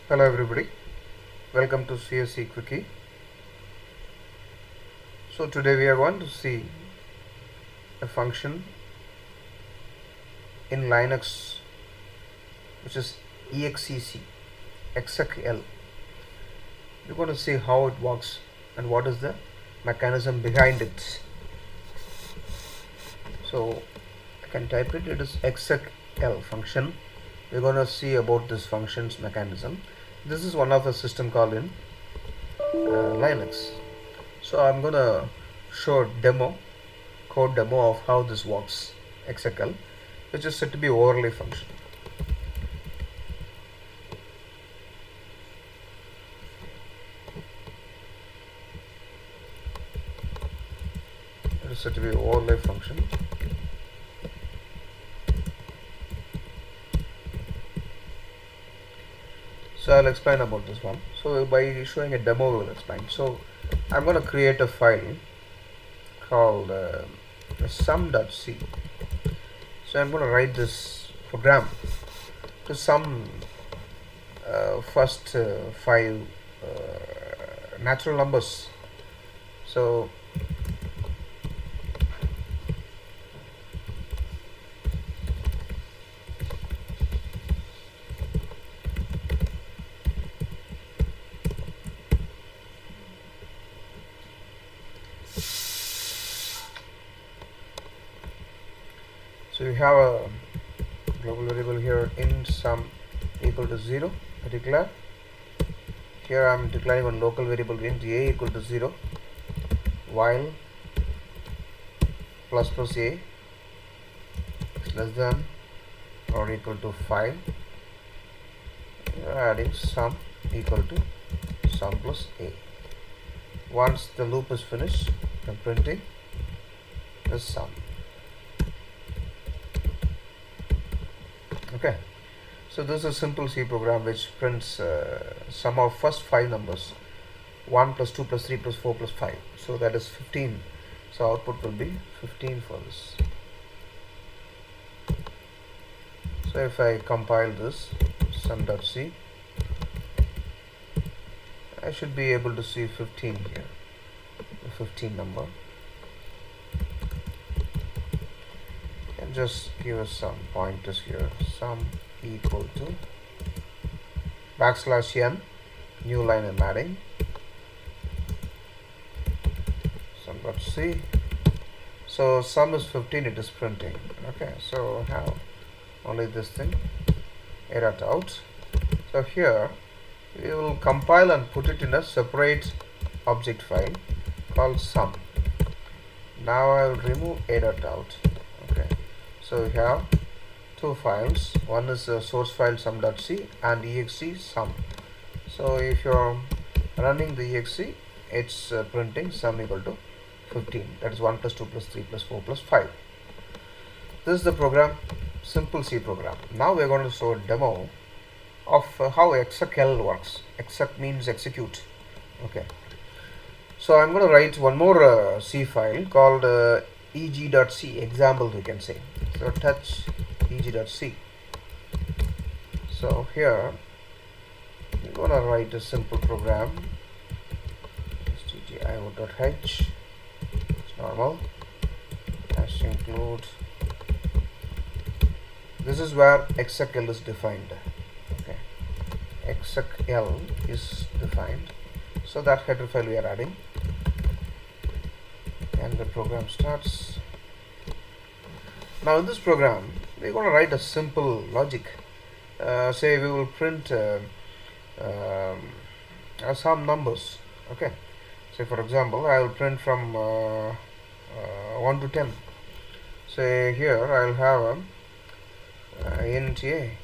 Hello everybody, welcome to CSC Quickie. So today we are going to see a function in Linux which is exec, exec. We're going to see how it works and what is the mechanism behind it. So I can type it, it is exec function. We're going to see about this function's mechanism. This is one of a system called in Linux. So I'm going to show a code demo of how this works, exec, which is said to be overlay function. It is said to be overlay function. So I'll explain about this one. So by showing a demo, we'll explain. So I'm going to create a file called sum.c. So I'm going to write this program to sum first five natural numbers. So we have a global variable here in sum equal to 0. I declare. Here I am declaring one local variable int a equal to 0 while plus a is less than or equal to 5. We are adding sum equal to sum plus a. Once the loop is finished, I'm printing the sum. Okay, so this is a simple C program which prints sum of first 5 numbers, 1 plus 2 plus 3 plus 4 plus 5, so that is 15. So output will be 15 for this. So if I compile this sum.c, I should be able to see 15 here, the 15 number, and just give us some pointers here. Sum equal to \n, new line I'm adding, sum.c. So sum is 15, it is printing. Okay, so have only this thing, error out. So here we will compile and put it in a separate object file called sum. Now I will remove a.out. Okay, so we have two files. One is the source file sum.c and exe sum. So if you're running the exe, it's printing sum equal to 15. That is 1 plus 2 plus 3 plus 4 plus 5. This is the program, simple C program. Now we're going to show a demo of how exec works. Exec means execute. Okay, so I'm going to write one more C file called eg.c, example we can say. So touch eg.c. So here we're going to write a simple program, stdio.h, it's normal, hash include. This is where exec is defined. Okay, exec is defined. So that header file we are adding, and the program starts. Now in this program we're going to write a simple logic. Say we will print some numbers. Okay, say for example I will print from 1 to 10. Say here I'll have int a,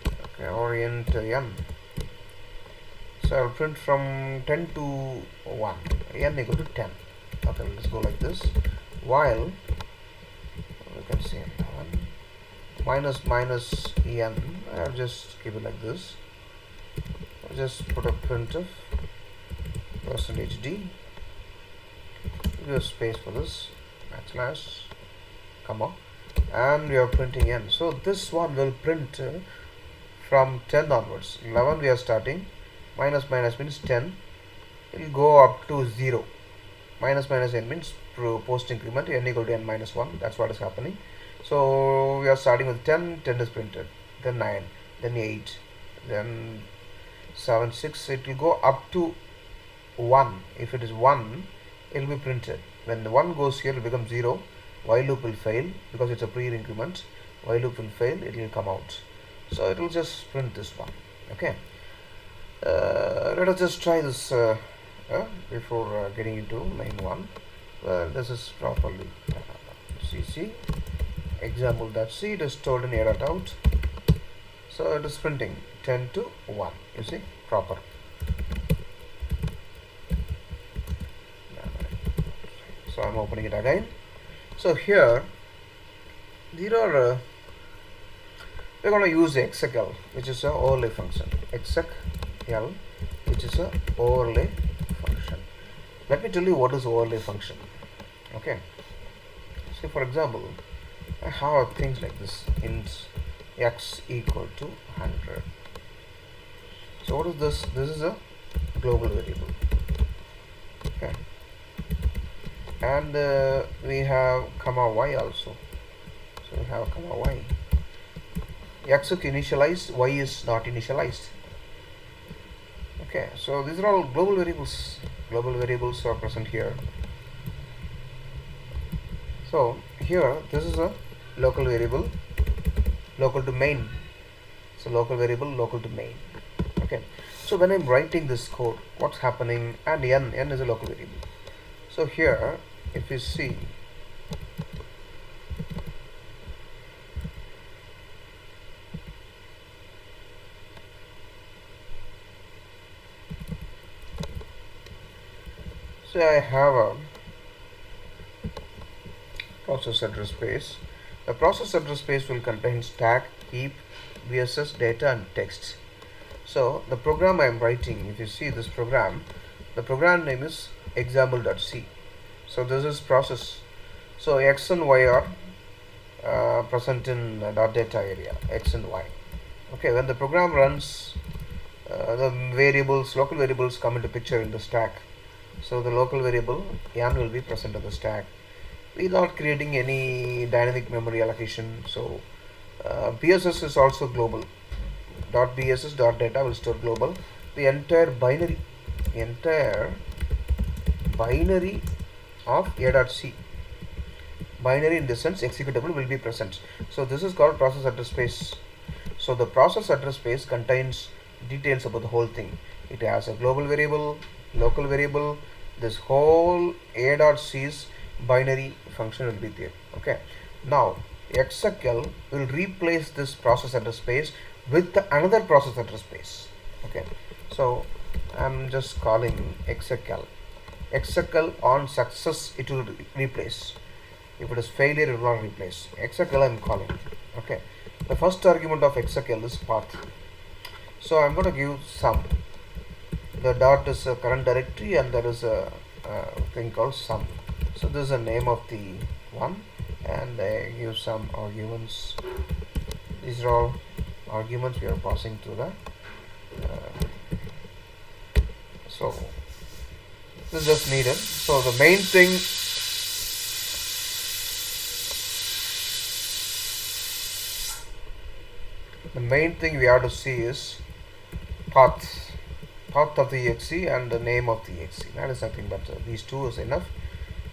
okay, or int n. So I'll print from 10 to 1, n equal to 10. Okay, let's go like this. While we can say minus en, I'll just keep it like this. I'll just put a printf %d, give a space for this, backslash, comma, and we are printing n. So this one will print from 10 onwards. 11 we are starting, minus minus means 10, it will go up to 0. Minus minus n means post increment, n equal to n minus 1, that's what is happening. So we are starting with 10, 10 is printed, then 9, then 8, then 7, 6, it will go up to 1. If it is 1, it will be printed. When the 1 goes here, it will become 0, while loop will fail because it's a pre-increment, while loop will fail, it will come out. So it will just print this one. Okay, let us just try this before getting into main one. This is properly cc example.c, it is stored in a.out. So it is printing 10 to 1, you see, proper. So I'm opening it again. So here there are we're going to use exec l, which is a overlay function. Exec l, which is a overlay function. Let me tell you what is overlay function. Okay, so for example, I have things like this: int x equal to 100. So what is this? This is a global variable. Okay, and we have comma y also. So we have comma y. X is initialized, y is not initialized. Okay, so these are all global variables. Global variables are present here. So here this is a local variable, local to main. So local variable, local to main. Okay, so when I'm writing this code, what's happening? And n is a local variable. So here, if you see, so I have a process address space. The process address space will contain stack, heap, VSS, data and text. So the program I am writing, if you see this program, the program name is example.c. So this is process. So x and y are present in .data area, x and y. Okay, when the program runs, the variables, local variables come into picture in the stack. So the local variable n will be present in the stack without creating any dynamic memory allocation. So BSS is also global. .bss .data will store global. The entire binary of a.c, binary in the sense executable, will be present. So this is called process address space. So the process address space contains details about the whole thing. It has a global variable, local variable, this whole a.c's binary function will be there. Okay, now exec l will replace this process address space with another process address space. Okay, so I'm just calling exec l. Exec l on success it will replace. If it is failure, it will not replace. Exec l I'm calling. Okay, the first argument of exec l is path. So I'm going to give sum. The dot is a current directory and there is a thing called sum. So this is the name of the one, and I give some arguments. These are all arguments we are passing to the so this is just needed. So the main thing, we have to see is path of the exe and the name of the exe. That is nothing but these two is enough.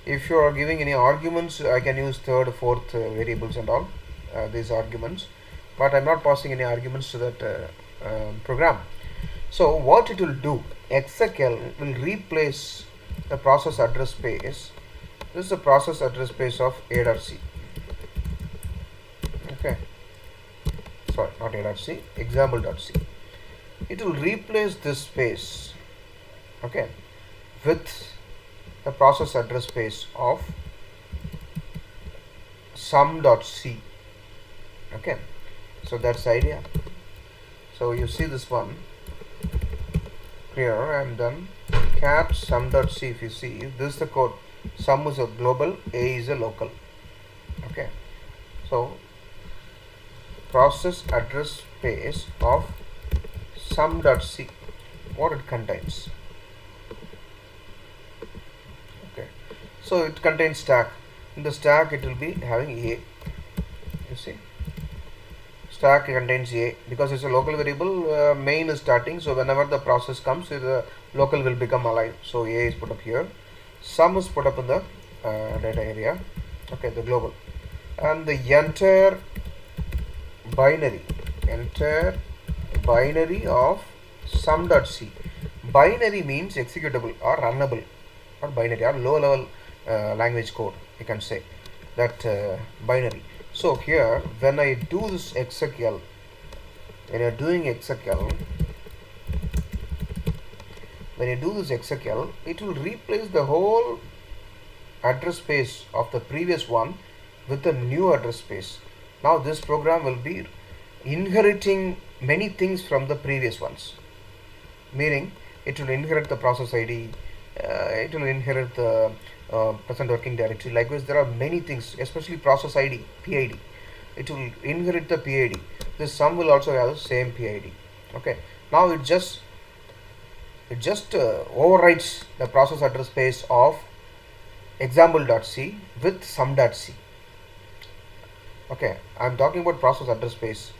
If you are giving any arguments, I can use third, fourth variables and all these arguments, but I'm not passing any arguments to that program. So what it will do, exec l will replace the process address space. This is the process address space of a.c. Okay, sorry, not a.c, example.c. It will replace this space, okay, with the process address space of sum.c. Okay, so that's the idea. So you see this one here, I am done. Cat sum.c. If you see, this is the code. Sum is a global, a is a local. Okay, so process address space of sum.c, what it contains. Okay, so it contains stack. In the stack it will be having a, you see, stack contains a, because it's a local variable. Main is starting, so whenever the process comes, the local will become alive. So a is put up here, sum is put up in the data area, okay, the global, and the binary entire binary of sum.c. Binary means executable or runnable, or binary or low level language code, you can say that binary. So here when I do this execl, when you're doing execl, it will replace the whole address space of the previous one with a new address space. Now this program will be inheriting many things from the previous ones, meaning it will inherit the process ID, it will inherit the present working directory. Likewise, there are many things, especially process ID, PID. It will inherit the PID. This sum will also have the same PID. Okay. Now it just overwrites the process address space of example.c with sum.c. Okay, I'm talking about process address space.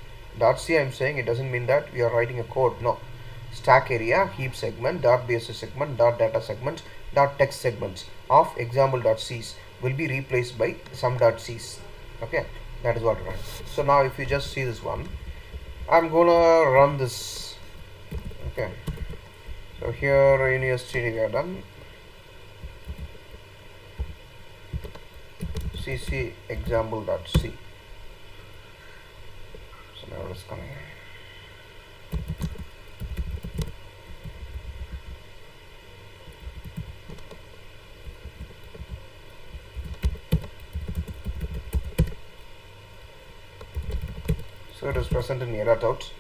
.c I'm saying, it doesn't mean that we are writing a code. No. Stack area, heap segment, .bss segment, .data segment, .text segments of example.c's will be replaced by sum.c's. Okay, that is what it runs. So now if you just see this one, I'm gonna run this. Okay, so here in USTD we are done. cc example.c. So now it's coming. So it is present in error out.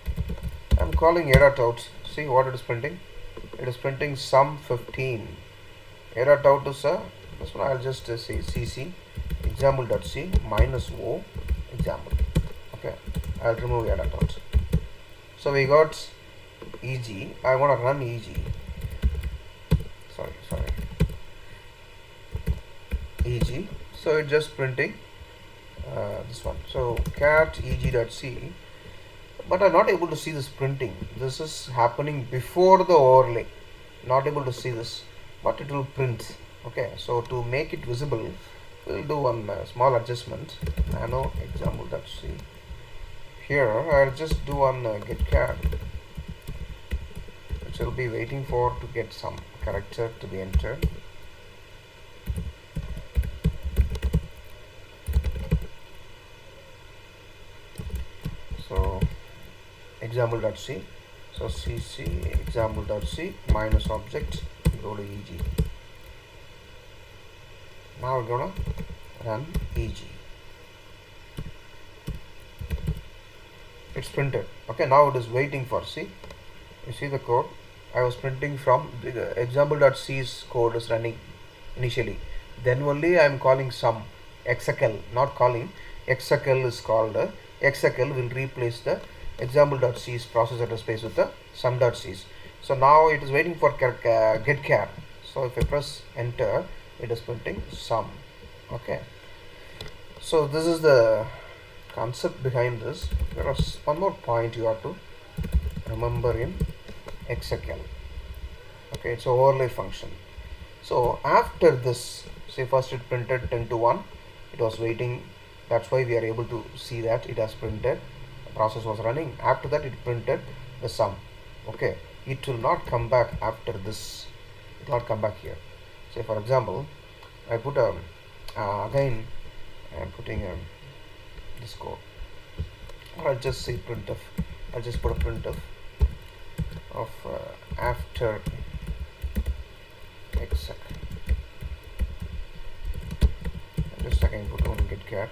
I'm calling error out. See what it is printing? It is printing sum 15. Error out is this one. I'll just say cc example.c minus o example. Okay, I'll remove error out. So we got eg. I want to run eg. Sorry. eg. So it's just printing this one. So cat eg.c, but I'm not able to see this printing. This is happening before the overlay. Not able to see this, but it will print. Okay, so to make it visible, we'll do one small adjustment. Nano example.c. Here I'll just do one get char, which will be waiting for to get some character to be entered. So example.c, so cc example.c minus object, go to eg. Now we're gonna run eg. It's printed. Okay, now it is waiting for, see, you see the code. I was printing from the example.c's code is running initially, then only I am calling sum execl, not calling execl is called. Execl will replace the example.c's process address space with the sum.c's. So now it is waiting for get char. So if I press enter, it is printing sum. Okay, so this is the concept behind this. There is one more point you have to remember in execl. Okay, it's an overlay function. So after this, say first it printed 10 to 1, it was waiting. That's why we are able to see that it has printed, the process was running. After that it printed the sum. Okay, it will not come back after this, it will not come back here. Say for example, I put a again I'm putting this code, or I'll just say printf. I'll just put a printf of after exec. Just again put on get char.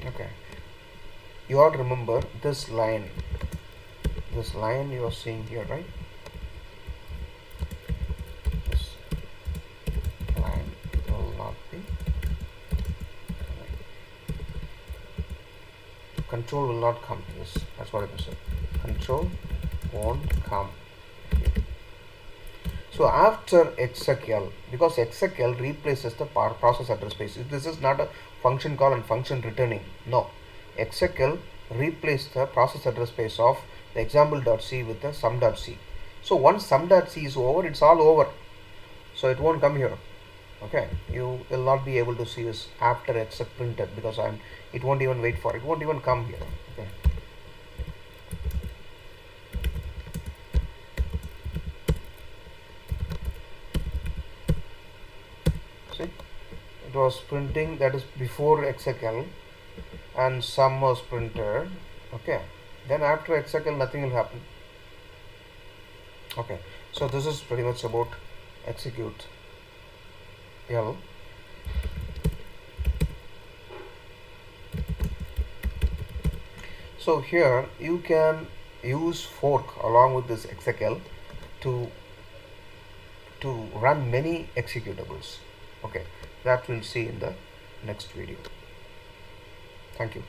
Okay, you all remember this line you are seeing here, right? This line will not be control will not come. Yes, that's what I can say. Control won't come here. So after execl, because execl replaces the process address space. This is not a function call and function returning. No, execl replace the process address space of the example.c with the sum.c. So once sum.c is over, it's all over. So it won't come here. Okay, you will not be able to see this after exec printed because it won't even wait for it. It won't even come here. Okay. See, it was printing, that is before execl, and sum was printed. Okay, then after execl nothing will happen. Okay, so this is pretty much about execute L. So here you can use fork along with this execl to run many executables. Okay, that we'll see in the next video. Thank you.